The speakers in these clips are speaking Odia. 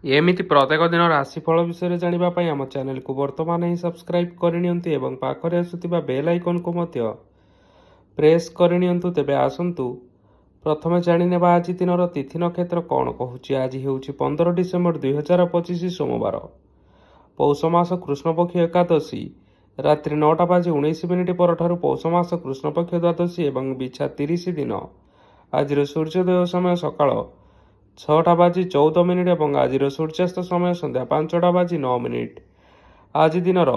ଏମିତି ପ୍ରତ୍ୟେକ ଦିନ ରାଶିଫଳ ବିଷୟରେ ଜାଣିବା ପାଇଁ ଆମ ଚ୍ୟାନେଲକୁ ବର୍ତ୍ତମାନ ହିଁ ସବସ୍କ୍ରାଇବ୍ କରିନିଅନ୍ତୁ ଏବଂ ପାଖରେ ଆସୁଥିବା ବେଲ୍ ଆଇକନ୍କୁ ମଧ୍ୟ ପ୍ରେସ୍ କରିନିଅନ୍ତୁ। ତେବେ ଆସନ୍ତୁ ପ୍ରଥମେ ଜାଣିନେବା ଆଜି ଦିନର ତିଥି ନକ୍ଷତ୍ର କ'ଣ କହୁଛି। ଆଜି ହେଉଛି 15 ଡିସେମ୍ବର 2025 ସୋମବାର, ପୌଷ ମାସ କୃଷ୍ଣପକ୍ଷ ଏକାଦଶୀ ରାତ୍ରି 9:19 ପରଠାରୁ ପୌଷ ମାସ କୃଷ୍ଣପକ୍ଷ ଦ୍ୱାଦଶୀ ଏବଂ ବିଛା 30 ଦିନ। ଆଜିର ସୂର୍ଯ୍ୟୋଦୟ ସମୟ ସକାଳ 6:14 ଏବଂ ଆଜିର ସୂର୍ଯ୍ୟାସ୍ତ ସମୟ ସନ୍ଧ୍ୟା 5:09। ଆଜି ଦିନର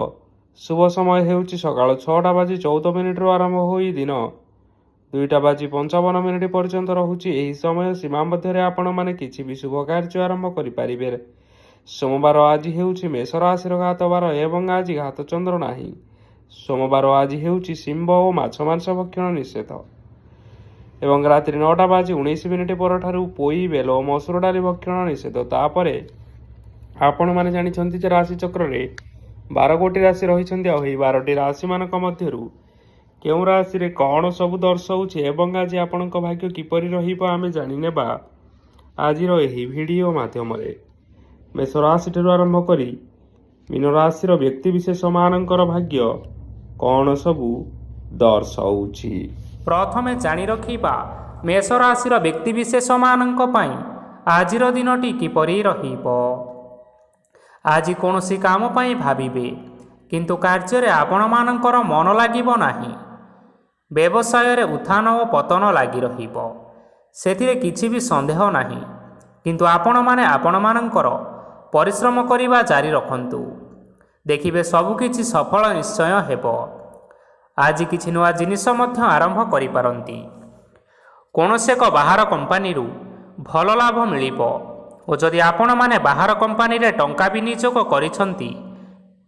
ଶୁଭ ସମୟ ହେଉଛି ସକାଳ 6:14 ଆରମ୍ଭ ହୋଇ ଦିନ 2:55 ପର୍ଯ୍ୟନ୍ତ ରହୁଛି। ଏହି ସମୟ ସୀମା ମଧ୍ୟରେ ଆପଣମାନେ କିଛି ବି ଶୁଭ କାର୍ଯ୍ୟ ଆରମ୍ଭ କରିପାରିବେ। ସୋମବାର ଆଜି ହେଉଛି ମେଷ ରାଶିର ଘାତବାର ଏବଂ ଆଜି ଘାତ ଚନ୍ଦ୍ର ନାହିଁ। ସୋମବାର ଆଜି ହେଉଛି ଶିମ୍ବ ଓ ମାଛ ମାଂସ ଭକ୍ଷଣ ନିଷେଧ ଏବଂ ରାତ୍ରି 9:19 ପରଠାରୁ ପୋଇ ବେଲ ଓ ମସୁର ଡାଲି ଭକ୍ଷଣ ନିଷେଧ। ତାପରେ ଆପଣମାନେ ଜାଣିଛନ୍ତି ଯେ ରାଶିଚକ୍ରରେ 12ଗୋଟି ରାଶି ରହିଛନ୍ତି, ଆଉ ଏହି 12ଟି ରାଶିମାନଙ୍କ ମଧ୍ୟରୁ କେଉଁ ରାଶିରେ କ'ଣ ସବୁ ଦର୍ଶାଉଛି ଏବଂ ଆଜି ଆପଣଙ୍କ ଭାଗ୍ୟ କିପରି ରହିବ ଆମେ ଜାଣିନେବା ଆଜିର ଏହି ଭିଡ଼ିଓ ମାଧ୍ୟମରେ। ମେଷ ରାଶିଠାରୁ ଆରମ୍ଭ କରି ମୀନ ରାଶିର ବ୍ୟକ୍ତିବିଶେଷମାନଙ୍କର ଭାଗ୍ୟ କ'ଣ ସବୁ ଦର୍ଶାଉଛି। ପ୍ରଥମେ ଜାଣି ରଖିବା ମେଷ ରାଶିର ବ୍ୟକ୍ତିବିଶେଷମାନଙ୍କ ପାଇଁ ଆଜିର ଦିନଟି କିପରି ରହିବ। ଆଜି କୌଣସି କାମ ପାଇଁ ଭାବିବେ, କିନ୍ତୁ କାର୍ଯ୍ୟରେ ଆପଣମାନଙ୍କର ମନ ଲାଗିବ ନାହିଁ। ବ୍ୟବସାୟରେ ଉତ୍ଥାନ ଓ ପତନ ଲାଗି ରହିବ, ସେଥିରେ କିଛି ବି ସନ୍ଦେହ ନାହିଁ। କିନ୍ତୁ ଆପଣମାନେ ଆପଣମାନଙ୍କର ପରିଶ୍ରମ କରିବା ଜାରି ରଖନ୍ତୁ, ଦେଖିବେ ସବୁକିଛି ସଫଳ ନିଶ୍ଚୟ ହେବ। ଆଜି କିଛି ନୂଆ ଜିନିଷ ମଧ୍ୟ ଆରମ୍ଭ କରିପାରନ୍ତି। କୌଣସି ଏକ ବାହାର କମ୍ପାନୀରୁ ଭଲ ଲାଭ ମିଳିବ ଓ ଯଦି ଆପଣମାନେ ବାହାର କମ୍ପାନୀରେ ଟଙ୍କା ବିନିଯୋଗ କରିଛନ୍ତି,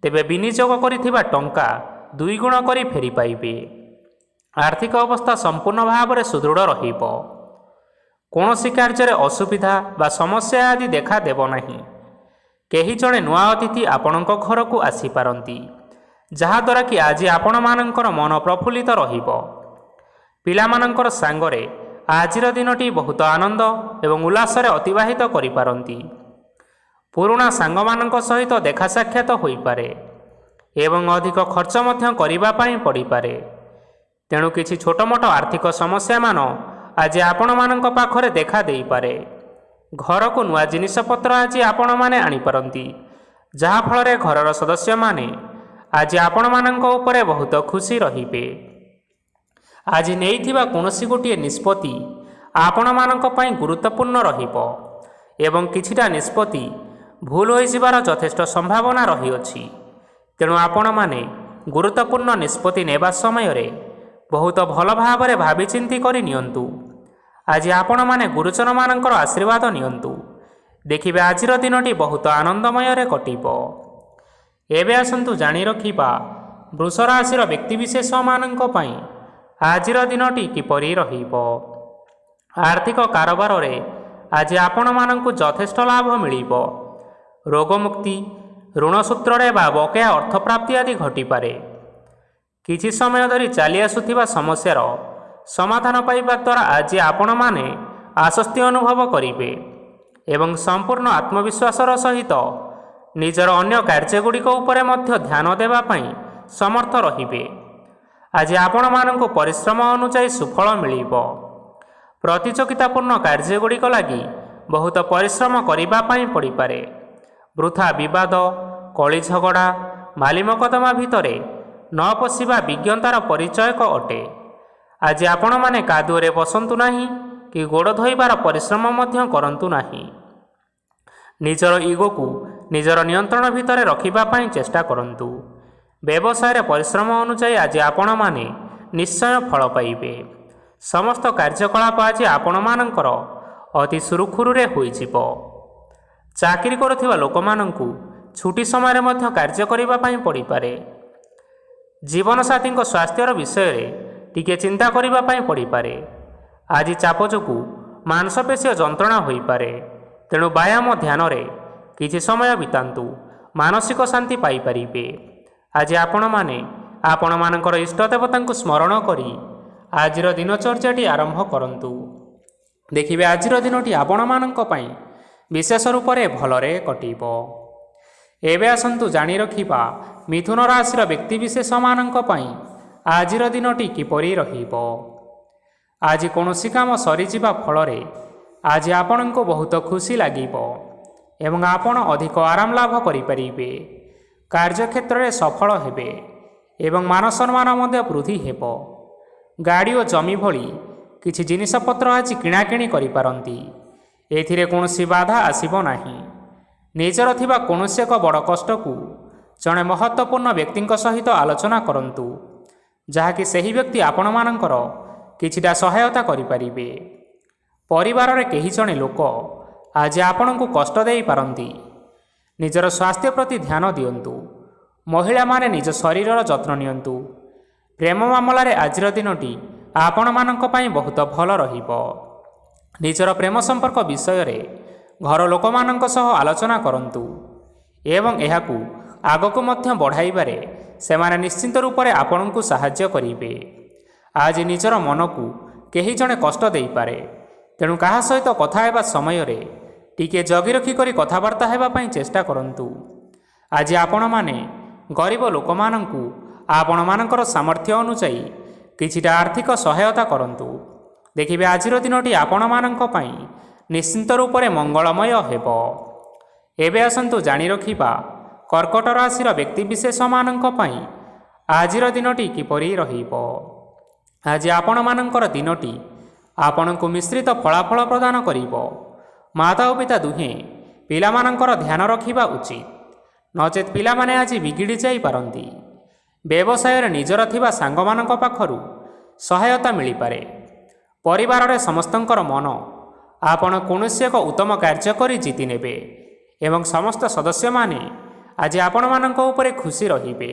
ତେବେ ବିନିଯୋଗ କରିଥିବା ଟଙ୍କା 2 ଗୁଣ କରି ଫେରି ପାଇବେ। ଆର୍ଥିକ ଅବସ୍ଥା ସମ୍ପୂର୍ଣ୍ଣ ଭାବରେ ସୁଦୃଢ଼ ରହିବ। କୌଣସି କାର୍ଯ୍ୟରେ ଅସୁବିଧା ବା ସମସ୍ୟା ଆଦି ଦେଖାଦେବ ନାହିଁ। କେହି ଜଣେ ନୂଆ ଅତିଥି ଆପଣଙ୍କ ଘରକୁ ଆସିପାରନ୍ତି, ଯାହାଦ୍ୱାରା କି ଆଜି ଆପଣମାନଙ୍କର ମନ ପ୍ରଫୁଲ୍ଲିତ ରହିବ। ପିଲାମାନଙ୍କର ସାଙ୍ଗରେ ଆଜିର ଦିନଟି ବହୁତ ଆନନ୍ଦ ଏବଂ ଉଲ୍ଲାସରେ ଅତିବାହିତ କରିପାରନ୍ତି। ପୁରୁଣା ସାଙ୍ଗମାନଙ୍କ ସହିତ ଦେଖା ସାକ୍ଷାତ ହୋଇପାରେ ଏବଂ ଅଧିକ ଖର୍ଚ୍ଚ ମଧ୍ୟ କରିବା ପାଇଁ ପଡ଼ିପାରେ। ତେଣୁ କିଛି ଛୋଟମୋଟ ଆର୍ଥିକ ସମସ୍ୟାମାନ ଆଜି ଆପଣମାନଙ୍କ ପାଖରେ ଦେଖା ଦେଇପାରେ। ଘରକୁ ନୂଆ ଜିନିଷପତ୍ର ଆଜି ଆପଣମାନେ ଆଣିପାରନ୍ତି, ଯାହାଫଳରେ ଘରର ସଦସ୍ୟମାନେ ଆଜି ଆପଣମାନଙ୍କ ଉପରେ ବହୁତ ଖୁସି ରହିବେ। ଆଜି ନେଇଥିବା କୌଣସି ଗୋଟିଏ ନିଷ୍ପତ୍ତି ଆପଣମାନଙ୍କ ପାଇଁ ଗୁରୁତ୍ୱପୂର୍ଣ୍ଣ ରହିବ ଏବଂ କିଛିଟା ନିଷ୍ପତ୍ତି ଭୁଲ ହୋଇଯିବାର ଯଥେଷ୍ଟ ସମ୍ଭାବନା ରହିଅଛି। ତେଣୁ ଆପଣମାନେ ଗୁରୁତ୍ୱପୂର୍ଣ୍ଣ ନିଷ୍ପତ୍ତି ନେବା ସମୟରେ ବହୁତ ଭଲ ଭାବରେ ଭାବିଚିନ୍ତି କରି ନିଅନ୍ତୁ। ଆଜି ଆପଣମାନେ ଗୁରୁଜନମାନଙ୍କର ଆଶୀର୍ବାଦ ନିଅନ୍ତୁ, ଦେଖିବେ ଆଜିର ଦିନଟି ବହୁତ ଆନନ୍ଦମୟରେ କଟିବ। ଏବେ ଆସନ୍ତୁ ଜାଣି ରଖିବା ବୃଷ ରାଶିର ବ୍ୟକ୍ତିବିଶେଷମାନଙ୍କ ପାଇଁ ଆଜିର ଦିନଟି କିପରି ରହିବ। ଆର୍ଥିକ କାରବାରରେ ଆଜି ଆପଣମାନଙ୍କୁ ଯଥେଷ୍ଟ ଲାଭ ମିଳିବ। ରୋଗମୁକ୍ତି, ଋଣ ସୂତ୍ରରେ ବା ବକେୟା ଅର୍ଥପ୍ରାପ୍ତି ଆଦି ଘଟିପାରେ। କିଛି ସମୟ ଧରି ଚାଲି ଆସୁଥିବା ସମସ୍ୟାର ସମାଧାନ ପାଇବା ଦ୍ୱାରା ଆଜି ଆପଣମାନେ ଆଶ୍ୱସ୍ତି ଅନୁଭବ କରିବେ ଏବଂ ସମ୍ପୂର୍ଣ୍ଣ ଆତ୍ମବିଶ୍ୱାସର ସହିତ ନିଜର ଅନ୍ୟ କାର୍ଯ୍ୟଗୁଡ଼ିକ ଉପରେ ମଧ୍ୟ ଧ୍ୟାନ ଦେବା ପାଇଁ ସମର୍ଥ ରହିବେ। ଆଜି ଆପଣମାନଙ୍କୁ ପରିଶ୍ରମ ଅନୁଯାୟୀ ସୁଫଳ ମିଳିବ। ପ୍ରତିଯୋଗିତାପୂର୍ଣ୍ଣ କାର୍ଯ୍ୟଗୁଡ଼ିକ ଲାଗି ବହୁତ ପରିଶ୍ରମ କରିବା ପାଇଁ ପଡ଼ିପାରେ। ବୃଥା ବିବାଦ, କଳି ଝଗଡ଼ା, ମାଲି ମକଦ୍ଦମା ଭିତରେ ନ ପଶିବା ବିଜ୍ଞତାର ପରିଚୟକ ଅଟେ। ଆଜି ଆପଣମାନେ କାଦୁଅରେ ବସନ୍ତୁ ନାହିଁ କି ଗୋଡ଼ ଧୋଇବାର ପରିଶ୍ରମ ମଧ୍ୟ କରନ୍ତୁ ନାହିଁ। ନିଜର ଇଗୋକୁ ନିଜର ନିୟନ୍ତ୍ରଣ ଭିତରେ ରଖିବା ପାଇଁ ଚେଷ୍ଟା କରନ୍ତୁ। ବ୍ୟବସାୟରେ ପରିଶ୍ରମ ଅନୁଯାୟୀ ଆଜି ଆପଣମାନେ ନିଶ୍ଚୟ ଫଳ ପାଇବେ। ସମସ୍ତ କାର୍ଯ୍ୟକଳାପ ଆଜି ଆପଣମାନଙ୍କର ଅତି ସୁରୁଖୁରୁରେ ହୋଇଯିବ। ଚାକିରି କରୁଥିବା ଲୋକମାନଙ୍କୁ ଛୁଟି ସମୟରେ ମଧ୍ୟ କାର୍ଯ୍ୟ କରିବା ପାଇଁ ପଡ଼ିପାରେ। ଜୀବନସାଥୀଙ୍କ ସ୍ୱାସ୍ଥ୍ୟର ବିଷୟରେ ଟିକିଏ ଚିନ୍ତା କରିବା ପାଇଁ ପଡ଼ିପାରେ। ଆଜି ଚାପ ଯୋଗୁଁ ମାଂସପେଶୀୟ ଯନ୍ତ୍ରଣା ହୋଇପାରେ, ତେଣୁ ବ୍ୟାୟାମ ଧ୍ୟାନରେ କିଛି ସମୟ ବିତାନ୍ତୁ, ମାନସିକ ଶାନ୍ତି ପାଇପାରିବେ। ଆଜି ଆପଣମାନେ ଆପଣମାନଙ୍କର ଇଷ୍ଟଦେବତାଙ୍କୁ ସ୍ମରଣ କରି ଆଜିର ଦିନଚର୍ଯ୍ୟାଟି ଆରମ୍ଭ କରନ୍ତୁ, ଦେଖିବେ ଆଜିର ଦିନଟି ଆପଣମାନଙ୍କ ପାଇଁ ବିଶେଷ ରୂପରେ ଭଲରେ କଟିବ। ଏବେ ଆସନ୍ତୁ ଜାଣି ରଖିବା ମିଥୁନ ରାଶିର ବ୍ୟକ୍ତିବିଶେଷମାନଙ୍କ ପାଇଁ ଆଜିର ଦିନଟି କିପରି ରହିବ। ଆଜି କୌଣସି କାମ ସରିଯିବା ଫଳରେ ଆଜି ଆପଣଙ୍କୁ ବହୁତ ଖୁସି ଲାଗିବ ଏବଂ ଆପଣ ଅଧିକ ଆରାମ ଲାଭ କରିପାରିବେ। କାର୍ଯ୍ୟକ୍ଷେତ୍ରରେ ସଫଳ ହେବେ ଏବଂ ମାନ ସମ୍ମାନ ମଧ୍ୟ ବୃଦ୍ଧି ହେବ। ଗାଡ଼ି ଓ ଜମି ଭଳି କିଛି ଜିନିଷପତ୍ର ଆଜି କିଣାକିଣି କରିପାରନ୍ତି। ଏଥିରେ କୌଣସି ବାଧା ଆସିବ ନାହିଁ। ନିଜର ଥିବା କୌଣସି ଏକ ବଡ଼ କଷ୍ଟକୁ ଜଣେ ମହତ୍ତ୍ୱପୂର୍ଣ୍ଣ ବ୍ୟକ୍ତିଙ୍କ ସହିତ ଆଲୋଚନା କରନ୍ତୁ, ଯାହାକି ସେହି ବ୍ୟକ୍ତି ଆପଣମାନଙ୍କର କିଛିଟା ସହାୟତା କରିପାରିବେ। ପରିବାରରେ କେହି ଜଣେ ଲୋକ ଆଜି ଆପଣଙ୍କୁ କଷ୍ଟ ଦେଇପାରନ୍ତି। ନିଜର ସ୍ୱାସ୍ଥ୍ୟ ପ୍ରତି ଧ୍ୟାନ ଦିଅନ୍ତୁ। ମହିଳାମାନେ ନିଜ ଶରୀରର ଯତ୍ନ ନିଅନ୍ତୁ। ପ୍ରେମ ମାମଲାରେ ଆଜିର ଦିନଟି ଆପଣମାନଙ୍କ ପାଇଁ ବହୁତ ଭଲ ରହିବ। ନିଜର ପ୍ରେମ ସମ୍ପର୍କ ବିଷୟରେ ଘର ଲୋକମାନଙ୍କ ସହ ଆଲୋଚନା କରନ୍ତୁ ଏବଂ ଏହାକୁ ଆଗକୁ ମଧ୍ୟ ବଢ଼ାଇବାରେ ସେମାନେ ନିଶ୍ଚିତ ରୂପରେ ଆପଣଙ୍କୁ ସାହାଯ୍ୟ କରିବେ। ଆଜି ନିଜର ମନକୁ କେହି ଜଣେ କଷ୍ଟ ଦେଇପାରେ, ତେଣୁ କାହା ସହିତ କଥା ହେବା ସମୟରେ ଟିକିଏ ଜଗି ରଖି କରି କଥାବାର୍ତ୍ତା ହେବା ପାଇଁ ଚେଷ୍ଟା କରନ୍ତୁ। ଆଜି ଆପଣମାନେ ଗରିବ ଲୋକମାନଙ୍କୁ ଆପଣମାନଙ୍କର ସାମର୍ଥ୍ୟ ଅନୁଯାୟୀ କିଛିଟା ଆର୍ଥିକ ସହାୟତା କରନ୍ତୁ। ଦେଖିବେ ଆଜିର ଦିନଟି ଆପଣମାନଙ୍କ ପାଇଁ ନିଶ୍ଚିତ ରୂପରେ ମଙ୍ଗଳମୟ ହେବ। ଏବେ ଆସନ୍ତୁ ଜାଣି ରଖିବା କର୍କଟ ରାଶିର ବ୍ୟକ୍ତିବିଶେଷମାନଙ୍କ ପାଇଁ ଆଜିର ଦିନଟି କିପରି ରହିବ। ଆଜି ଆପଣମାନଙ୍କର ଦିନଟି ଆପଣଙ୍କୁ ମିଶ୍ରିତ ଫଳାଫଳ ପ୍ରଦାନ କରିବ। ମାତା ଓ ପିତା ଦୁହେଁ ପିଲାମାନଙ୍କର ଧ୍ୟାନ ରଖିବା ଉଚିତ, ନଚେତ୍ ପିଲାମାନେ ଆଜି ବିଗିଡ଼ି ଯାଇପାରନ୍ତି। ବ୍ୟବସାୟରେ ନିଜର ଥିବା ସାଙ୍ଗମାନଙ୍କ ପାଖରୁ ସହାୟତା ମିଳିପାରେ। ପରିବାରରେ ସମସ୍ତଙ୍କର ମନ ଆପଣ କୌଣସି ଏକ ଉତ୍ତମ କାର୍ଯ୍ୟ କରି ଜିତି ନେବେ ଏବଂ ସମସ୍ତ ସଦସ୍ୟମାନେ ଆଜି ଆପଣମାନଙ୍କ ଉପରେ ଖୁସି ରହିବେ।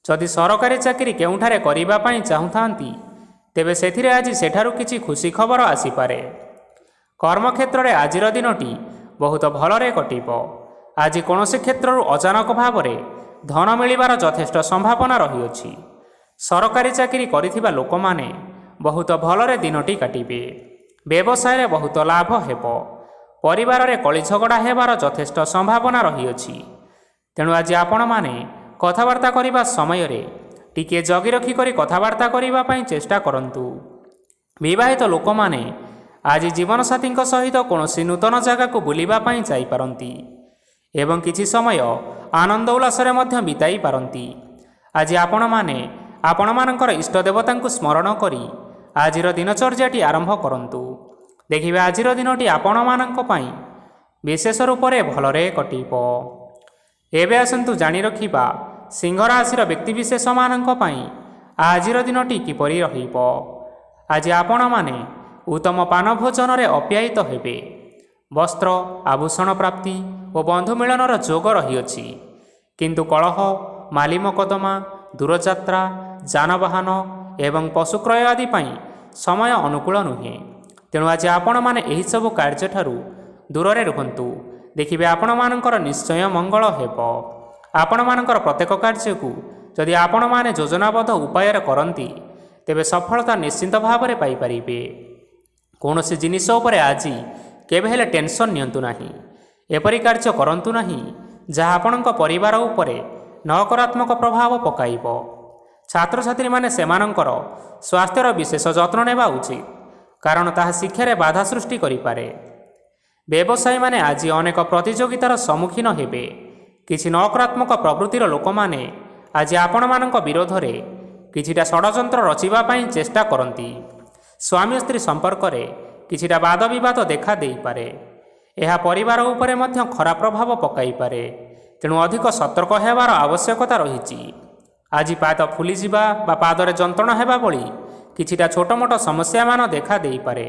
ଯଦି ସରକାରୀ ଚାକିରି କେଉଁଠାରେ କରିବା ପାଇଁ ଚାହୁଁଥାନ୍ତି, ତେବେ ସେଥିରେ ଆଜି ସେଠାରୁ କିଛି ଖୁସି ଖବର ଆସିପାରେ। କର୍ମକ୍ଷେତ୍ରରେ ଆଜିର ଦିନଟି ବହୁତ ଭଲରେ କଟିବ। ଆଜି କୌଣସି କ୍ଷେତ୍ରରୁ ଅଚାନକ ଭାବରେ ଧନ ମିଳିବାର ଯଥେଷ୍ଟ ସମ୍ଭାବନା ରହିଅଛି। ସରକାରୀ ଚାକିରି କରିଥିବା ଲୋକମାନେ ବହୁତ ଭଲରେ ଦିନଟି କାଟିବେ। ବ୍ୟବସାୟରେ ବହୁତ ଲାଭ ହେବ। ପରିବାରରେ କଳିଝଗଡ଼ା ହେବାର ଯଥେଷ୍ଟ ସମ୍ଭାବନା ରହିଅଛି। ତେଣୁ ଆଜି ଆପଣମାନେ କଥାବାର୍ତ୍ତା କରିବା ସମୟରେ ଟିକିଏ ଜଗି ରଖି କରି କଥାବାର୍ତ୍ତା କରିବା ପାଇଁ ଚେଷ୍ଟା କରନ୍ତୁ। ବିବାହିତ ଲୋକମାନେ ଆଜି ଜୀବନସାଥୀଙ୍କ ସହିତ କୌଣସି ନୂତନ ଜାଗାକୁ ବୁଲିବା ପାଇଁ ଯାଇପାରନ୍ତି ଏବଂ କିଛି ସମୟ ଆନନ୍ଦ ଉଲ୍ଲାସରେ ମଧ୍ୟ ବିତାଇ ପାରନ୍ତି। ଆଜି ଆପଣମାନେ ଆପଣମାନଙ୍କର ଇଷ୍ଟ ଦେବତାଙ୍କୁ ସ୍ମରଣ କରି ଆଜିର ଦିନଚର୍ଯ୍ୟାଟି ଆରମ୍ଭ କରନ୍ତୁ। ଦେଖିବେ ଆଜିର ଦିନଟି ଆପଣମାନଙ୍କ ପାଇଁ ବିଶେଷ ରୂପରେ ଭଲରେ କଟିବ। ଏବେ ଆସନ୍ତୁ ଜାଣି ରଖିବା ସିଂହ ରାଶିର ବ୍ୟକ୍ତିବିଶେଷମାନଙ୍କ ପାଇଁ ଆଜିର ଦିନଟି କିପରି ରହିବ। ଆଜି ଆପଣମାନେ ଉତ୍ତମ ପାନ ଭୋଜନରେ ଅପ୍ୟାୟିତ ହେବେ। ବସ୍ତ୍ର, ଆଭୂଷଣ ପ୍ରାପ୍ତି ଓ ବନ୍ଧୁ ମିଳନର ଯୋଗ ରହିଅଛି। କିନ୍ତୁ କଳହ, ମାଲି ମକଦ୍ଦମା, ଦୂରଯାତ୍ରା, ଯାନବାହନ ଏବଂ ପଶୁକ୍ରୟ ଆଦି ପାଇଁ ସମୟ ଅନୁକୂଳ ନୁହେଁ। ତେଣୁ ଆଜି ଆପଣମାନେ ଏହିସବୁ କାର୍ଯ୍ୟଠାରୁ ଦୂରରେ ରୁହନ୍ତୁ। ଦେଖିବେ ଆପଣମାନଙ୍କର ନିଶ୍ଚୟ ମଙ୍ଗଳ ହେବ। ଆପଣମାନଙ୍କର ପ୍ରତ୍ୟେକ କାର୍ଯ୍ୟକୁ ଯଦି ଆପଣମାନେ ଯୋଜନାବଦ୍ଧ ଉପାୟରେ କରନ୍ତି, ତେବେ ସଫଳତା ନିଶ୍ଚିତ ଭାବରେ ପାଇପାରିବେ। କୌଣସି ଜିନିଷ ଉପରେ ଆଜି କେବେ ହେଲେ ଟେନସନ୍ ନିଅନ୍ତୁ ନାହିଁ। ଏପରି କାର୍ଯ୍ୟ କରନ୍ତୁ ନାହିଁ ଯାହା ଆପଣଙ୍କ ପରିବାର ଉପରେ ନକାରାତ୍ମକ ପ୍ରଭାବ ପକାଇବ। ଛାତ୍ରଛାତ୍ରୀମାନେ ସେମାନଙ୍କର ସ୍ୱାସ୍ଥ୍ୟର ବିଶେଷ ଯତ୍ନ ନେବା ଉଚିତ, କାରଣ ତାହା ଶିକ୍ଷାରେ ବାଧା ସୃଷ୍ଟି କରିପାରେ। ବ୍ୟବସାୟୀମାନେ ଆଜି ଅନେକ ପ୍ରତିଯୋଗିତାର ସମ୍ମୁଖୀନ ହେବେ। କିଛି ନକାରାତ୍ମକ ପ୍ରବୃତ୍ତିର ଲୋକମାନେ ଆଜି ଆପଣମାନଙ୍କ ବିରୋଧରେ କିଛିଟା ଷଡ଼ଯନ୍ତ୍ର ରଚିବା ପାଇଁ ଚେଷ୍ଟା କରନ୍ତି। ସ୍ୱାମୀ ସ୍ତ୍ରୀ ସମ୍ପର୍କରେ କିଛିଟା ବାଦବିବାଦ ଦେଖା ଦେଇପାରେ। ଏହା ପରିବାର ଉପରେ ମଧ୍ୟ ଖରାପ ପ୍ରଭାବ ପକାଇପାରେ। ତେଣୁ ଅଧିକ ସତର୍କ ହେବାର ଆବଶ୍ୟକତା ରହିଛି। ଆଜି ପାଦ ଫୁଲିଯିବା ବା ପାଦରେ ଯନ୍ତ୍ରଣା ହେବା ଭଳି କିଛିଟା ଛୋଟମୋଟ ସମସ୍ୟାମାନ ଦେଖା ଦେଇପାରେ।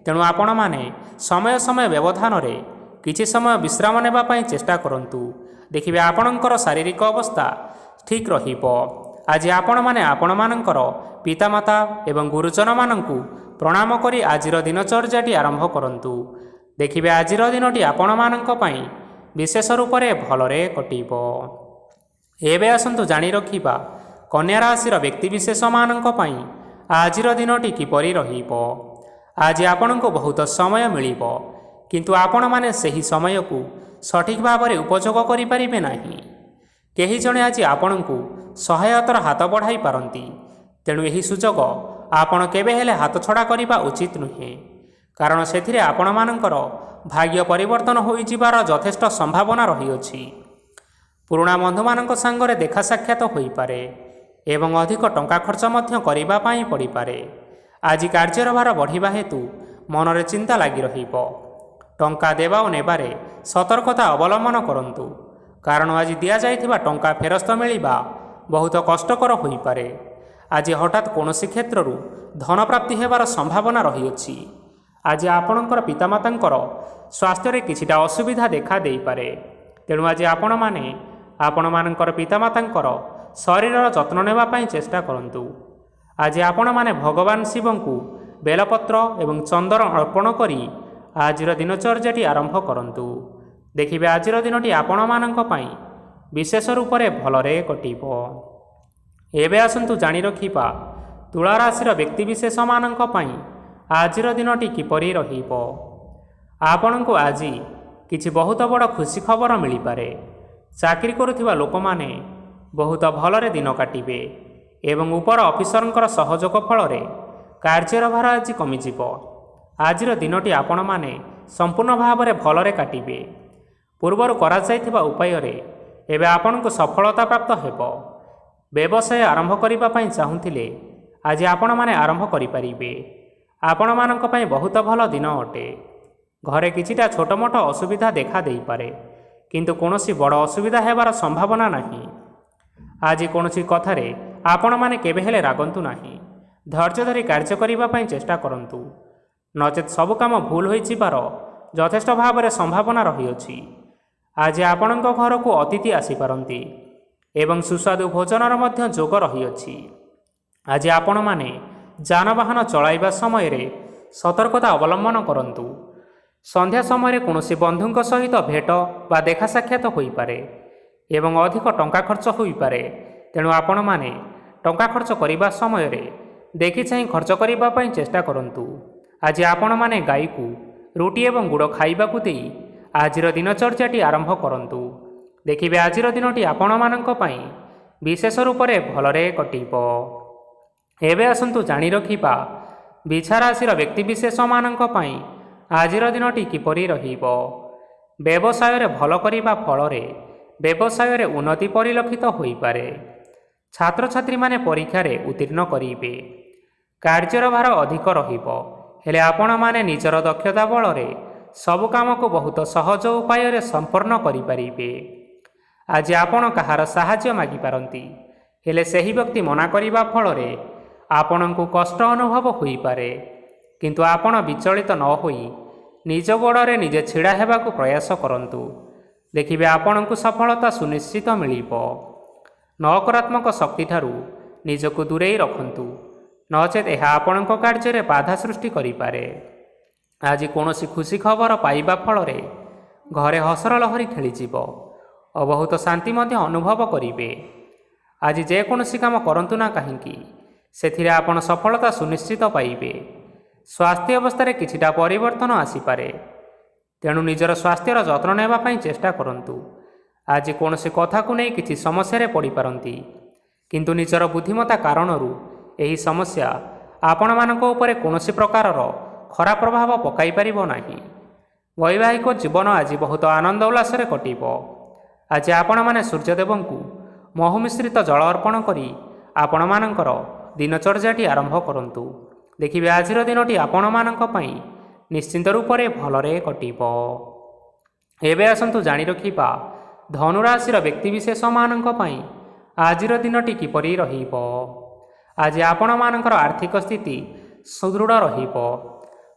ତେଣୁ ଆପଣମାନେ ସମୟ ସମୟ ବ୍ୟବଧାନରେ କିଛି ସମୟ ବିଶ୍ରାମ ନେବା ପାଇଁ ଚେଷ୍ଟା କରନ୍ତୁ। ଦେଖିବେ ଆପଣଙ୍କର ଶାରୀରିକ ଅବସ୍ଥା ଠିକ୍ ରହିବ। ଆଜି ଆପଣମାନେ ଆପଣମାନଙ୍କର ପିତାମାତା ଏବଂ ଗୁରୁଜନମାନଙ୍କୁ ପ୍ରଣାମ କରି ଆଜିର ଦିନଚର୍ଯ୍ୟାଟି ଆରମ୍ଭ କରନ୍ତୁ। ଦେଖିବେ ଆଜିର ଦିନଟି ଆପଣମାନଙ୍କ ପାଇଁ ବିଶେଷ ରୂପରେ ଭଲରେ କଟିବ। ଏବେ ଆସନ୍ତୁ ଜାଣି ରଖିବା କନ୍ୟା ରାଶିର ବ୍ୟକ୍ତିବିଶେଷମାନଙ୍କ ପାଇଁ ଆଜିର ଦିନଟି କିପରି ରହିବ। ଆଜି ଆପଣଙ୍କୁ ବହୁତ ସମୟ ମିଳିବ କିନ୍ତୁ ଆପଣମାନେ ସେହି ସମୟକୁ ସଠିକ୍ ଭାବରେ ଉପଯୋଗ କରିପାରିବେ ନାହିଁ। କେହି ଜଣେ ଆଜି ଆପଣଙ୍କୁ ସହାୟତାର ହାତ ବଢ଼ାଇ ପାରନ୍ତି। ତେଣୁ ଏହି ସୁଯୋଗ ଆପଣ କେବେ ହେଲେ ହାତଛଡ଼ା କରିବା ଉଚିତ ନୁହେଁ, କାରଣ ସେଥିରେ ଆପଣମାନଙ୍କର ଭାଗ୍ୟ ପରିବର୍ତ୍ତନ ହୋଇଯିବାର ଯଥେଷ୍ଟ ସମ୍ଭାବନା ରହିଅଛି। ପୁରୁଣା ବନ୍ଧୁମାନଙ୍କ ସାଙ୍ଗରେ ଦେଖା ସାକ୍ଷାତ ହୋଇପାରେ ଏବଂ ଅଧିକ ଟଙ୍କା ଖର୍ଚ୍ଚ ମଧ୍ୟ କରିବା ପାଇଁ ପଡ଼ିପାରେ। ଆଜି କାର୍ଯ୍ୟର ଭାର ବଢ଼ିବା ହେତୁ ମନରେ ଚିନ୍ତା ଲାଗି ରହିବ। ଟଙ୍କା ଦେବା ଓ ନେବାରେ ସତର୍କତା ଅବଲମ୍ବନ କରନ୍ତୁ, କାରଣ ଆଜି ଦିଆଯାଇଥିବା ଟଙ୍କା ଫେରସ୍ତ ମିଳିବା ବହୁତ କଷ୍ଟକର ହୋଇପାରେ। ଆଜି ହଠାତ୍ କୌଣସି କ୍ଷେତ୍ରରୁ ଧନପ୍ରାପ୍ତି ହେବାର ସମ୍ଭାବନା ରହିଅଛି। ଆଜି ଆପଣଙ୍କର ପିତାମାତାଙ୍କର ସ୍ୱାସ୍ଥ୍ୟରେ କିଛିଟା ଅସୁବିଧା ଦେଖା ଦେଇପାରେ। ତେଣୁ ଆଜି ଆପଣମାନେ ଆପଣମାନଙ୍କର ପିତାମାତାଙ୍କର ଶରୀରର ଯତ୍ନ ନେବା ପାଇଁ ଚେଷ୍ଟା କରନ୍ତୁ। ଆଜି ଆପଣମାନେ ଭଗବାନ ଶିବଙ୍କୁ ବେଲପତ୍ର ଏବଂ ଚନ୍ଦନ ଅର୍ପଣ କରି ଆଜିର ଦିନଚର୍ଯ୍ୟାଟି ଆରମ୍ଭ କରନ୍ତୁ। ଦେଖିବେ ଆଜିର ଦିନଟି ଆପଣମାନଙ୍କ ପାଇଁ ବିଶେଷ ରୂପରେ ଭଲରେ କଟିବ। ଏବେ ଆସନ୍ତୁ ଜାଣି ରଖିବା ତୁଳା ରାଶିର ବ୍ୟକ୍ତିବିଶେଷମାନଙ୍କ ପାଇଁ ଆଜିର ଦିନଟି କିପରି ରହିବ। ଆପଣଙ୍କୁ ଆଜି କିଛି ବହୁତ ବଡ଼ ଖୁସି ଖବର ମିଳିପାରେ। ଚାକିରି କରୁଥିବା ଲୋକମାନେ ବହୁତ ଭଲରେ ଦିନ କାଟିବେ ଏବଂ ଉପର ଅଫିସରଙ୍କର ସହଯୋଗ ଫଳରେ କାର୍ଯ୍ୟର ଭାର ଆଜି କମିଯିବ। ଆଜିର ଦିନଟି ଆପଣମାନେ ସମ୍ପୂର୍ଣ୍ଣ ଭାବରେ ଭଲରେ କାଟିବେ। ପୂର୍ବରୁ କରାଯାଇଥିବା ଉପାୟରେ ଏବେ ଆପଣଙ୍କୁ ସଫଳତା ପ୍ରାପ୍ତ ହେବ। ବ୍ୟବସାୟ ଆରମ୍ଭ କରିବା ପାଇଁ ଚାହୁଁଥିଲେ ଆଜି ଆପଣମାନେ ଆରମ୍ଭ କରିପାରିବେ। ଆପଣମାନଙ୍କ ପାଇଁ ବହୁତ ଭଲ ଦିନ ଅଟେ। ଘରେ କିଛିଟା ଛୋଟମୋଟ ଅସୁବିଧା ଦେଖା ଦେଇପାରେ, କିନ୍ତୁ କୌଣସି ବଡ଼ ଅସୁବିଧା ହେବାର ସମ୍ଭାବନା ନାହିଁ। ଆଜି କୌଣସି କଥାରେ ଆପଣମାନେ କେବେ ହେଲେ ରାଗନ୍ତୁ ନାହିଁ। ଧୈର୍ଯ୍ୟ ଧରି କାର୍ଯ୍ୟ କରିବା ପାଇଁ ଚେଷ୍ଟା କରନ୍ତୁ, ନଚେତ୍ ସବୁ କାମ ଭୁଲ ହୋଇଯିବାର ଯଥେଷ୍ଟ ଭାବରେ ସମ୍ଭାବନା ରହିଅଛି। ଆଜି ଆପଣଙ୍କ ଘରକୁ ଅତିଥି ଆସିପାରନ୍ତି ଏବଂ ସୁସ୍ୱାଦୁ ଭୋଜନର ମଧ୍ୟ ଯୋଗ ରହିଅଛି। ଆଜି ଆପଣମାନେ ଯାନବାହନ ଚଳାଇବା ସମୟରେ ସତର୍କତା ଅବଲମ୍ବନ କରନ୍ତୁ। ସନ୍ଧ୍ୟା ସମୟରେ କୌଣସି ବନ୍ଧୁଙ୍କ ସହିତ ଭେଟ ବା ଦେଖା ସାକ୍ଷାତ ହୋଇପାରେ ଏବଂ ଅଧିକ ଟଙ୍କା ଖର୍ଚ୍ଚ ହୋଇପାରେ। ତେଣୁ ଆପଣମାନେ ଟଙ୍କା ଖର୍ଚ୍ଚ କରିବା ସମୟରେ ଦେଖିଚାହିଁ ଖର୍ଚ୍ଚ କରିବା ପାଇଁ ଚେଷ୍ଟା କରନ୍ତୁ। ଆଜି ଆପଣମାନେ ଗାଈକୁ ରୁଟି ଏବଂ ଗୁଡ଼ ଖାଇବାକୁ ଦେଇ ଆଜିର ଦିନଚର୍ଯ୍ୟାଟି ଆରମ୍ଭ କରନ୍ତୁ। ଦେଖିବେ ଆଜିର ଦିନଟି ଆପଣମାନଙ୍କ ପାଇଁ ବିଶେଷ ରୂପରେ ଭଲରେ କଟିବ। ଏବେ ଆସନ୍ତୁ ଜାଣି ରଖିବା ବିଛା ରାଶିର ବ୍ୟକ୍ତିବିଶେଷମାନଙ୍କ ପାଇଁ ଆଜିର ଦିନଟି କିପରି ରହିବ। ବ୍ୟବସାୟରେ ଭଲ କରିବା ଫଳରେ ବ୍ୟବସାୟରେ ଉନ୍ନତି ପରିଲକ୍ଷିତ ହୋଇପାରେ। ଛାତ୍ରଛାତ୍ରୀମାନେ ପରୀକ୍ଷାରେ ଉତ୍ତୀର୍ଣ୍ଣ କରିବେ। କାର୍ଯ୍ୟର ଭାର ଅଧିକ ରହିବ, ହେଲେ ଆପଣମାନେ ନିଜର ଦକ୍ଷତା ବଳରେ ସବୁ କାମକୁ ବହୁତ ସହଜ ଉପାୟରେ ସମ୍ପନ୍ନ କରିପାରିବେ। ଆଜି ଆପଣ କାହାର ସାହାଯ୍ୟ ମାଗିପାରନ୍ତି, ହେଲେ ସେହି ବ୍ୟକ୍ତି ମନା କରିବା ଫଳରେ ଆପଣଙ୍କୁ କଷ୍ଟ ଅନୁଭବ ହୋଇପାରେ। କିନ୍ତୁ ଆପଣ ବିଚଳିତ ନ ହୋଇ ନିଜ ଗୋଡ଼ରେ ନିଜେ ଛିଡ଼ା ହେବାକୁ ପ୍ରୟାସ କରନ୍ତୁ। ଦେଖିବେ ଆପଣଙ୍କୁ ସଫଳତା ସୁନିଶ୍ଚିତ ମିଳିବ। ନକାରାତ୍ମକ ଶକ୍ତିଠାରୁ ନିଜକୁ ଦୂରେଇ ରଖନ୍ତୁ, ନଚେତ୍ ଏହା ଆପଣଙ୍କ କାର୍ଯ୍ୟରେ ବାଧା ସୃଷ୍ଟି କରିପାରେ। ଆଜି କୌଣସି ଖୁସି ଖବର ପାଇବା ଫଳରେ ଘରେ ହସର ଲହରୀ ଖେଳିଯିବ ଓ ବହୁତ ଶାନ୍ତି ମଧ୍ୟ ଅନୁଭବ କରିବେ। ଆଜି ଯେକୌଣସି କାମ କରନ୍ତୁ ନା କାହିଁକି, ସେଥିରେ ଆପଣ ସଫଳତା ସୁନିଶ୍ଚିତ ପାଇବେ। ସ୍ୱାସ୍ଥ୍ୟ ଅବସ୍ଥାରେ କିଛିଟା ପରିବର୍ତ୍ତନ ଆସିପାରେ, ତେଣୁ ନିଜର ସ୍ୱାସ୍ଥ୍ୟର ଯତ୍ନ ନେବା ପାଇଁ ଚେଷ୍ଟା କରନ୍ତୁ। ଆଜି କୌଣସି କଥାକୁ ନେଇ କିଛି ସମସ୍ୟାରେ ପଡ଼ିପାରନ୍ତି, କିନ୍ତୁ ନିଜର ବୁଦ୍ଧିମତ୍ତା କାରଣରୁ ଏହି ସମସ୍ୟା ଆପଣମାନଙ୍କ ଉପରେ କୌଣସି ପ୍ରକାରର ଖରାପ ପ୍ରଭାବ ପକାଇ ପାରିବ ନାହିଁ। ବୈବାହିକ ଜୀବନ ଆଜି ବହୁତ ଆନନ୍ଦ ଉଲ୍ଲାସରେ କଟିବ। ଆଜି ଆପଣମାନେ ସୂର୍ଯ୍ୟଦେବଙ୍କୁ ମହୁ ମିଶ୍ରିତ ଜଳ ଅର୍ପଣ କରି ଆପଣମାନଙ୍କର ଦିନଚର୍ଯ୍ୟାଟି ଆରମ୍ଭ କରନ୍ତୁ। ଦେଖିବେ ଆଜିର ଦିନଟି ଆପଣମାନଙ୍କ ପାଇଁ ନିଶ୍ଚିନ୍ତ ରୂପରେ ଭଲରେ କଟିବ। ଏବେ ଆସନ୍ତୁ ଜାଣି ରଖିବା ଧନୁରାଶିର ବ୍ୟକ୍ତିବିଶେଷମାନଙ୍କ ପାଇଁ ଆଜିର ଦିନଟି କିପରି ରହିବ। ଆଜି ଆପଣମାନଙ୍କର ଆର୍ଥିକ ସ୍ଥିତି ସୁଦୃଢ଼ ରହିବ।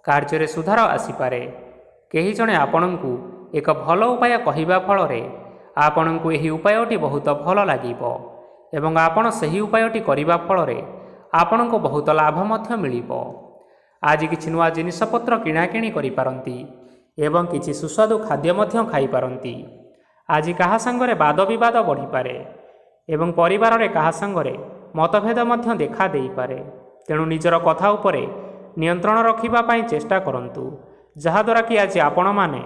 କାର୍ଯ୍ୟରେ ସୁଧାର ଆସିପାରେ। କେହି ଜଣେ ଆପଣଙ୍କୁ ଏକ ଭଲ ଉପାୟ କହିବା ଫଳରେ ଆପଣଙ୍କୁ ଏହି ଉପାୟଟି ବହୁତ ଭଲ ଲାଗିବ ଏବଂ ଆପଣ ସେହି ଉପାୟଟି କରିବା ଫଳରେ ଆପଣଙ୍କୁ ବହୁତ ଲାଭ ମଧ୍ୟ ମିଳିବ। ଆଜି କିଛି ନୂଆ ଜିନିଷପତ୍ର କିଣାକିଣି କରିପାରନ୍ତି ଏବଂ କିଛି ସୁସ୍ୱାଦୁ ଖାଦ୍ୟ ମଧ୍ୟ ଖାଇପାରନ୍ତି। ଆଜି କାହା ସାଙ୍ଗରେ ବାଦ ବିବାଦ ବଢ଼ିପାରେ ଏବଂ ପରିବାରରେ କାହା ସାଙ୍ଗରେ ମତଭେଦ ମଧ୍ୟ ଦେଖା ଦେଇପାରେ। ତେଣୁ ନିଜର କଥା ଉପରେ ନିୟନ୍ତ୍ରଣ ରଖିବା ପାଇଁ ଚେଷ୍ଟା କରନ୍ତୁ, ଯାହାଦ୍ୱାରା କି ଆଜି ଆପଣମାନେ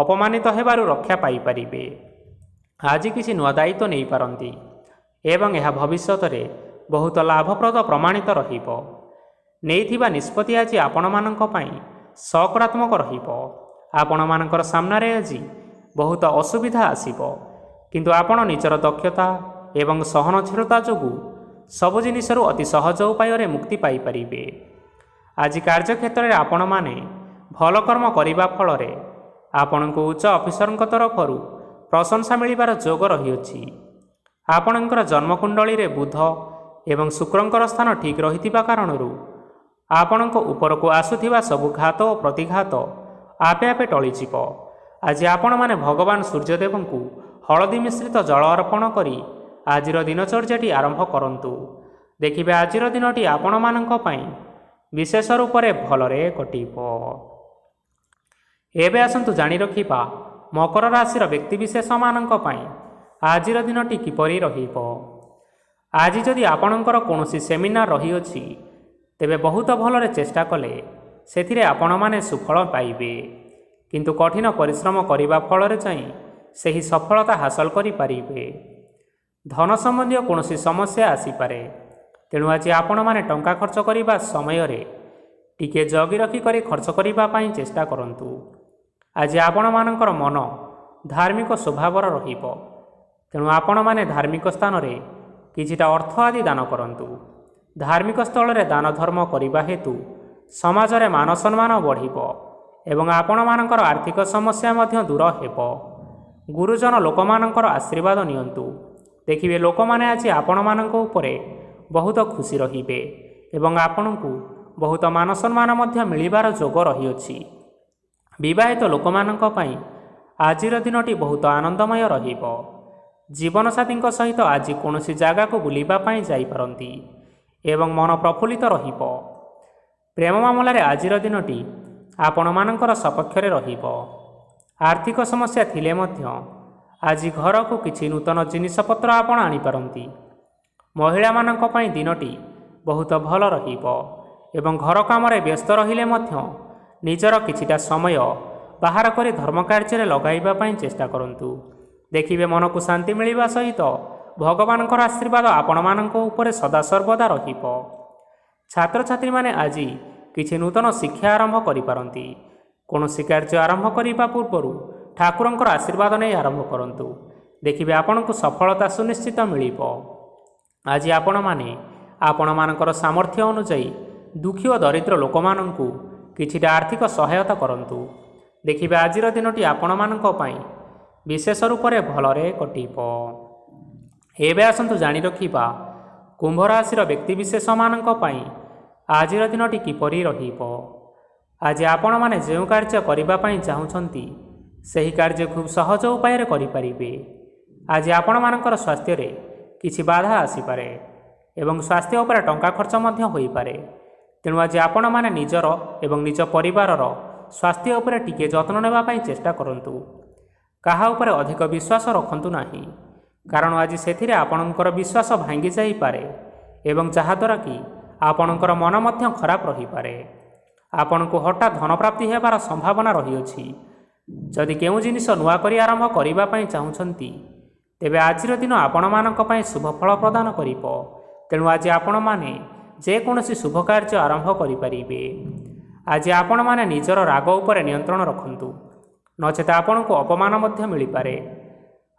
ଅପମାନିତ ହେବାରୁ ରକ୍ଷା ପାଇପାରିବେ। ଆଜି କିଛି ନୂଆ ଦାୟିତ୍ୱ ନେଇପାରନ୍ତି ଏବଂ ଏହା ଭବିଷ୍ୟତରେ ବହୁତ ଲାଭପ୍ରଦ ପ୍ରମାଣିତ ରହିବ। ନେଇଥିବା ନିଷ୍ପତ୍ତି ଆଜି ଆପଣମାନଙ୍କ ପାଇଁ ସକାରାତ୍ମକ ରହିବ। ଆପଣମାନଙ୍କର ସାମ୍ନାରେ ଆଜି ବହୁତ ଅସୁବିଧା ଆସିବ, କିନ୍ତୁ ଆପଣ ନିଜର ଦକ୍ଷତା ଏବଂ ସହନଶୀଳତା ଯୋଗୁଁ ସବୁ ଜିନିଷରୁ ଅତି ସହଜ ଉପାୟରେ ମୁକ୍ତି ପାଇପାରିବେ। ଆଜି କାର୍ଯ୍ୟକ୍ଷେତ୍ରରେ ଆପଣମାନେ ଭଲ କର୍ମ କରିବା ଫଳରେ ଆପଣଙ୍କୁ ଉଚ୍ଚ ଅଫିସରଙ୍କ ତରଫରୁ ପ୍ରଶଂସା ମିଳିବାର ଯୋଗ ରହିଅଛି। ଆପଣଙ୍କର ଜନ୍ମକୁଣ୍ଡଳୀରେ ବୁଧ ଏବଂ ଶୁକ୍ରଙ୍କର ସ୍ଥାନ ଠିକ୍ ରହିଥିବା କାରଣରୁ ଆପଣଙ୍କ ଉପରକୁ ଆସୁଥିବା ସବୁ ଘାତ ଓ ପ୍ରତିଘାତ ଆପେ ଆପେ ଟଳିଯିବ। ଆଜି ଆପଣମାନେ ଭଗବାନ ସୂର୍ଯ୍ୟଦେବଙ୍କୁ ହଳଦୀ ମିଶ୍ରିତ ଜଳ ଅର୍ପଣ କରି ଆଜିର ଦିନଚର୍ଯ୍ୟାଟି ଆରମ୍ଭ କରନ୍ତୁ। ଦେଖିବେ ଆଜିର ଦିନଟି ଆପଣମାନଙ୍କ ପାଇଁ ବିଶେଷ ରୂପରେ ଭଲରେ କଟିବ। ଏବେ ଆସନ୍ତୁ ଜାଣି ରଖିବା ମକର ରାଶିର ବ୍ୟକ୍ତିବିଶେଷମାନଙ୍କ ପାଇଁ ଆଜିର ଦିନଟି କିପରି ରହିବ। ଆଜି ଯଦି ଆପଣଙ୍କର କୌଣସି ସେମିନାର ରହିଅଛି, ତେବେ ବହୁତ ଭଲରେ ଚେଷ୍ଟା କଲେ ସେଥିରେ ଆପଣମାନେ ସୁଫଳ ପାଇବେ, କିନ୍ତୁ କଠିନ ପରିଶ୍ରମ କରିବା ଫଳରେ ଯାଇ ସେହି ସଫଳତା ହାସଲ କରିପାରିବେ। ଧନ ସମ୍ବନ୍ଧୀୟ କୌଣସି ସମସ୍ୟା ଆସିପାରେ, ତେଣୁ ଆଜି ଆପଣମାନେ ଟଙ୍କା ଖର୍ଚ୍ଚ କରିବା ସମୟରେ ଟିକିଏ ଜଗି ରଖି କରି ଖର୍ଚ୍ଚ କରିବା ପାଇଁ ଚେଷ୍ଟା କରନ୍ତୁ। ଆଜି ଆପଣମାନଙ୍କର ମନ ଧାର୍ମିକ ସ୍ୱଭାବର ରହିବ, ତେଣୁ ଆପଣମାନେ ଧାର୍ମିକ ସ୍ଥାନରେ କିଛିଟା ଅର୍ଥ ଆଦି ଦାନ କରନ୍ତୁ। ଧାର୍ମିକ ସ୍ଥଳରେ ଦାନ ଧର୍ମ କରିବା ହେତୁ ସମାଜରେ ମାନ ସମ୍ମାନ ବଢ଼ିବ ଏବଂ ଆପଣମାନଙ୍କର ଆର୍ଥିକ ସମସ୍ୟା ମଧ୍ୟ ଦୂର ହେବ। ଗୁରୁଜନ ଲୋକମାନଙ୍କର ଆଶୀର୍ବାଦ ନିଅନ୍ତୁ। ଦେଖିବେ ଲୋକମାନେ ଆଜି ଆପଣମାନଙ୍କ ଉପରେ ବହୁତ ଖୁସି ରହିବେ ଏବଂ ଆପଣଙ୍କୁ ବହୁତ ମାନ ସମ୍ମାନ ମଧ୍ୟ ମିଳିବାର ଯୋଗ ରହିଅଛି। ବିବାହିତ ଲୋକମାନଙ୍କ ପାଇଁ ଆଜିର ଦିନଟି ବହୁତ ଆନନ୍ଦମୟ ରହିବ। ଜୀବନସାଥୀଙ୍କ ସହିତ ଆଜି କୌଣସି ଜାଗାକୁ ବୁଲିବା ପାଇଁ ଯାଇପାରନ୍ତି ଏବଂ ମନ ପ୍ରଫୁଲ୍ଲିତ ରହିବ। ପ୍ରେମ ମାମଲାରେ ଆଜିର ଦିନଟି ଆପଣମାନଙ୍କର ସପକ୍ଷରେ ରହିବ। ଆର୍ଥିକ ସମସ୍ୟା ଥିଲେ ମଧ୍ୟ ଆଜି ଘରକୁ କିଛି ନୂତନ ଜିନିଷପତ୍ର ଆପଣ ଆଣିପାରନ୍ତି। ମହିଳାମାନଙ୍କ ପାଇଁ ଦିନଟି ବହୁତ ଭଲ ରହିବ ଏବଂ ଘର କାମରେ ବ୍ୟସ୍ତ ରହିଲେ ମଧ୍ୟ ନିଜର କିଛିଟା ସମୟ ବାହାର କରି ଧର୍ମ କାର୍ଯ୍ୟରେ ଲଗାଇବା ପାଇଁ ଚେଷ୍ଟା କରନ୍ତୁ। ଦେଖିବେ ମନକୁ ଶାନ୍ତି ମିଳିବା ସହିତ ଭଗବାନଙ୍କର ଆଶୀର୍ବାଦ ଆପଣମାନଙ୍କ ଉପରେ ସଦାସର୍ବଦା ରହିବ। ଛାତ୍ରଛାତ୍ରୀମାନେ ଆଜି କିଛି ନୂତନ ଶିକ୍ଷା ଆରମ୍ଭ କରିପାରନ୍ତି। କୌଣସି କାର୍ଯ୍ୟ ଆରମ୍ଭ କରିବା ପୂର୍ବରୁ ଠାକୁରଙ୍କର ଆଶୀର୍ବାଦ ନେଇ ଆରମ୍ଭ କରନ୍ତୁ। ଦେଖିବେ ଆପଣଙ୍କୁ ସଫଳତା ସୁନିଶ୍ଚିତ ମିଳିବ। ଆଜି ଆପଣମାନେ ଆପଣମାନଙ୍କର ସାମର୍ଥ୍ୟ ଅନୁଯାୟୀ ଦୁଃଖୀ ଓ ଦରିଦ୍ର ଲୋକମାନଙ୍କୁ କିଛିଟା ଆର୍ଥିକ ସହାୟତା କରନ୍ତୁ। ଦେଖିବେ ଆଜିର ଦିନଟି ଆପଣମାନଙ୍କ ପାଇଁ ବିଶେଷ ରୂପରେ ଭଲରେ କଟିବ। ଏବେ ଆସନ୍ତୁ ଜାଣି ରଖିବା କୁମ୍ଭ ରାଶିର ବ୍ୟକ୍ତିବିଶେଷମାନଙ୍କ ପାଇଁ ଆଜିର ଦିନଟି କିପରି ରହିବ। ଆଜି ଆପଣମାନେ ଯେଉଁ କାର୍ଯ୍ୟ କରିବା ପାଇଁ ଚାହୁଁଛନ୍ତି ସେହି କାର୍ଯ୍ୟ ଖୁବ୍ ସହଜ ଉପାୟରେ କରିପାରିବେ। ଆଜି ଆପଣମାନଙ୍କର ସ୍ୱାସ୍ଥ୍ୟରେ କିଛି ବାଧା ଆସିପାରେ ଏବଂ ସ୍ୱାସ୍ଥ୍ୟ ଉପରେ ଟଙ୍କା ଖର୍ଚ୍ଚ ମଧ୍ୟ ହୋଇପାରେ, ତେଣୁ ଆଜି ଆପଣମାନେ ନିଜର ଏବଂ ନିଜ ପରିବାରର ସ୍ୱାସ୍ଥ୍ୟ ଉପରେ ଟିକିଏ ଯତ୍ନ ନେବା ପାଇଁ ଚେଷ୍ଟା କରନ୍ତୁ। କାହା ଉପରେ ଅଧିକ ବିଶ୍ୱାସ ରଖନ୍ତୁ ନାହିଁ, କାରଣ ଆଜି ସେଥିରେ ଆପଣଙ୍କର ବିଶ୍ୱାସ ଭାଙ୍ଗି ଯାଇପାରେ ଏବଂ ଯାହାଦ୍ୱାରା କି ଆପଣଙ୍କର ମନ ମଧ୍ୟ ଖରାପ ରହିପାରେ। ଆପଣଙ୍କୁ ହଠାତ୍ ଧନପ୍ରାପ୍ତି ହେବାର ସମ୍ଭାବନା ରହିଅଛି। ଯଦି କେଉଁ ଜିନିଷ ନୂଆ କରି ଆରମ୍ଭ କରିବା ପାଇଁ ଚାହୁଁଛନ୍ତି, ତେବେ ଆଜିର ଦିନ ଆପଣମାନଙ୍କ ପାଇଁ ଶୁଭ ଫଳ ପ୍ରଦାନ କରିବ। ତେଣୁ ଆଜି ଆପଣମାନେ ଯେକୌଣସି ଶୁଭ କାର୍ଯ୍ୟ ଆରମ୍ଭ କରିପାରିବେ। ଆଜି ଆପଣମାନେ ନିଜର ରାଗ ଉପରେ ନିୟନ୍ତ୍ରଣ ରଖନ୍ତୁ, ନଚେତ ଆପଣଙ୍କୁ ଅପମାନ ମଧ୍ୟ ମିଳିପାରେ।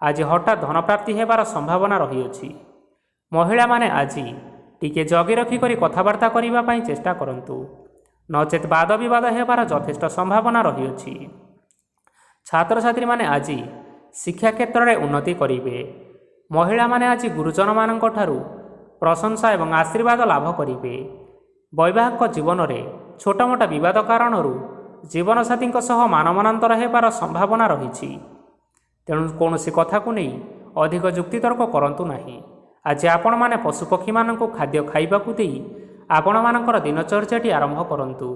ଆଜି ହଠାତ୍ ଧନପ୍ରାପ୍ତି ହେବାର ସମ୍ଭାବନା ରହିଅଛି। ମହିଳାମାନେ ଆଜି ଟିକିଏ ଜଗି ରଖି କରି କଥାବାର୍ତ୍ତା କରିବା ପାଇଁ ଚେଷ୍ଟା କରନ୍ତୁ, ନଚେତ ବାଦ ବିବାଦ ହେବାର ଯଥେଷ୍ଟ ସମ୍ଭାବନା ରହିଅଛି। ଛାତ୍ରଛାତ୍ରୀମାନେ ଆଜି ଶିକ୍ଷା କ୍ଷେତ୍ରରେ ଉନ୍ନତି କରିବେ। ମହିଳାମାନେ ଆଜି ଗୁରୁଜନମାନଙ୍କ ଠାରୁ ପ୍ରଶଂସା ଏବଂ ଆଶୀର୍ବାଦ ଲାଭ କରିବେ। ବୈବାହିକ ଜୀବନରେ ଛୋଟମୋଟ ବିବାଦ କାରଣରୁ ଜୀବନସାଥୀଙ୍କ ସହ ମାନମନାନ୍ତର ହେବାର ସମ୍ଭାବନା ରହିଛି, ତେଣୁ କୌଣସି କଥାକୁ ନେଇ ଅଧିକ ଯୁକ୍ତିତର୍କ କରନ୍ତୁ ନାହିଁ। ଆଜି ଆପଣମାନେ ପଶୁପକ୍ଷୀମାନଙ୍କୁ ଖାଦ୍ୟ ଖାଇବାକୁ ଦେଇ ଆପଣମାନଙ୍କର ଦିନଚର୍ଯ୍ୟାଟି ଆରମ୍ଭ କରନ୍ତୁ।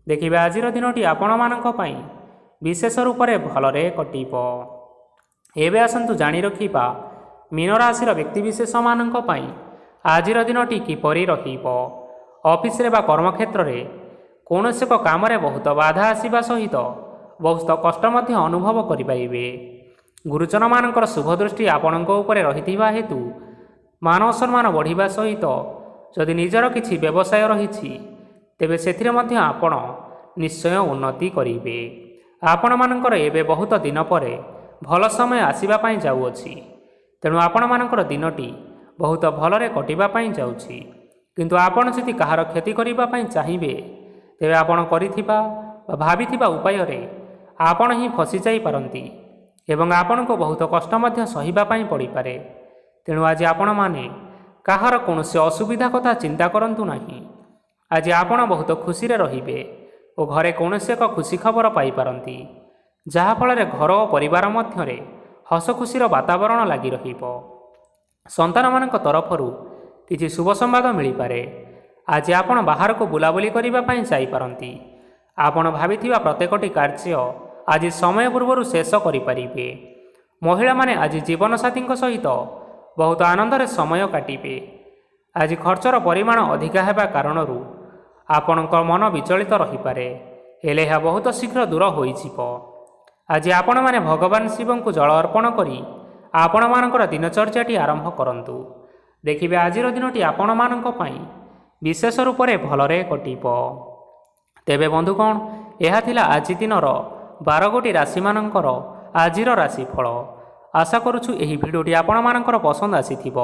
ଦେଖିବେ ଆଜିର ଦିନଟି ଆପଣମାନଙ୍କ ପାଇଁ ବିଶେଷ ରୂପରେ ଭଲରେ କଟିବ। ଏବେ ଆସନ୍ତୁ ଜାଣି ରଖିବା ମୀନ ରାଶିର ବ୍ୟକ୍ତିବିଶେଷମାନଙ୍କ ପାଇଁ ଆଜିର ଦିନଟି କିପରି ରହିବ। ଅଫିସରେ ବା କର୍ମକ୍ଷେତ୍ରରେ କୌଣସି ଏକ କାମରେ ବହୁତ ବାଧା ଆସିବା ସହିତ ବହୁତ କଷ୍ଟ ମଧ୍ୟ ଅନୁଭବ କରିପାରିବେ। ଗୁରୁଜନମାନଙ୍କର ଶୁଭ ଦୃଷ୍ଟି ଆପଣଙ୍କ ଉପରେ ରହିଥିବା ହେତୁ ମାନ ସମ୍ମାନ ବଢ଼ିବା ସହିତ ଯଦି ନିଜର କିଛି ବ୍ୟବସାୟ ରହିଛି ତେବେ ସେଥିରେ ମଧ୍ୟ ଆପଣ ନିଶ୍ଚୟ ଉନ୍ନତି କରିବେ। ଆପଣମାନଙ୍କର ଏବେ ବହୁତ ଦିନ ପରେ ଭଲ ସମୟ ଆସିବା ପାଇଁ ଯାଉଅଛି। ତେଣୁ ଆପଣମାନଙ୍କର ଦିନଟି ବହୁତ ଭଲରେ କଟିବା ପାଇଁ ଯାଉଛି। କିନ୍ତୁ ଆପଣ ଯଦି କାହାର କ୍ଷତି କରିବା ପାଇଁ ଚାହିଁବେ ତେବେ ଆପଣ କରିଥିବା ବା ଭାବିଥିବା ଉପାୟରେ ଆପଣ ହିଁ ଫସି ଯାଇପାରନ୍ତି ଏବଂ ଆପଣଙ୍କୁ ବହୁତ କଷ୍ଟ ମଧ୍ୟ ସହିବା ପାଇଁ ପଡ଼ିପାରେ। ତେଣୁ ଆଜି ଆପଣମାନେ କାହାର କୌଣସି ଅସୁବିଧା କଥା ଚିନ୍ତା କରନ୍ତୁ ନାହିଁ। ଆଜି ଆପଣ ବହୁତ ଖୁସିରେ ରହିବେ ଓ ଘରେ କୌଣସି ଏକ ଖୁସି ଖବର ପାଇପାରନ୍ତି, ଯାହାଫଳରେ ଘର ଓ ପରିବାର ମଧ୍ୟରେ ହସ ଖୁସିର ବାତାବରଣ ଲାଗି ରହିବ। ସନ୍ତାନମାନଙ୍କ ତରଫରୁ କିଛି ଶୁଭ ସମ୍ବାଦ ମିଳିପାରେ। ଆଜି ଆପଣ ବାହାରକୁ ବୁଲାବୁଲି କରିବା ପାଇଁ ଯାଇପାରନ୍ତି। ଆପଣ ଭାବିଥିବା ପ୍ରତ୍ୟେକଟି କାର୍ଯ୍ୟ ଆଜି ସମୟ ପୂର୍ବରୁ ଶେଷ କରିପାରିବେ। ମହିଳାମାନେ ଆଜି ଜୀବନସାଥୀଙ୍କ ସହିତ ବହୁତ ଆନନ୍ଦରେ ସମୟ କାଟିବେ। ଆଜି ଖର୍ଚ୍ଚର ପରିମାଣ ଅଧିକା ହେବା କାରଣରୁ ଆପଣଙ୍କ ମନ ବିଚଳିତ ରହିପାରେ, ହେଲେ ଏହା ବହୁତ ଶୀଘ୍ର ଦୂର ହୋଇଯିବ। ଆଜି ଆପଣମାନେ ଭଗବାନ ଶିବଙ୍କୁ ଜଳ ଅର୍ପଣ କରି ଆପଣମାନଙ୍କର ଦିନଚର୍ଯ୍ୟାଟି ଆରମ୍ଭ କରନ୍ତୁ। ଦେଖିବେ ଆଜିର ଦିନଟି ଆପଣମାନଙ୍କ ପାଇଁ ବିଶେଷ ରୂପରେ ଭଲରେ କଟିବ। ତେବେ ବନ୍ଧୁଗଣ, ଏହା ଥିଲା ଆଜି ଦିନର 12 ଗୋଟି ରାଶିମାନଙ୍କର ଆଜିର ରାଶିଫଳ। ଆଶା କରୁଛୁ ଏହି ଭିଡ଼ିଓଟି ଆପଣମାନଙ୍କର ପସନ୍ଦ ଆସିଥିବ।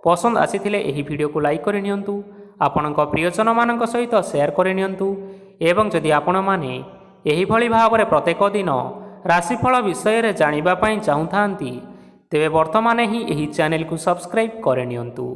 ପସନ୍ଦ ଆସିଥିଲେ ଏହି ଭିଡ଼ିଓକୁ ଲାଇକ୍ କରି ନିଅନ୍ତୁ, ଆପଣଙ୍କ ପ୍ରିୟଜନମାନଙ୍କ ସହିତ ସେୟାର କରି ନିଅନ୍ତୁ ଏବଂ ଯଦି ଆପଣମାନେ ଏହିଭଳି ଭାବରେ ପ୍ରତ୍ୟେକ ଦିନ ରାଶିଫଳ ବିଷୟରେ ଜାଣିବା ପାଇଁ ଚାହୁଁଥାନ୍ତି ତେବେ ବର୍ତ୍ତମାନ ହିଁ ଏହି ଚ୍ୟାନେଲକୁ ସବସ୍କ୍ରାଇବ୍ କରିନିଅନ୍ତୁ।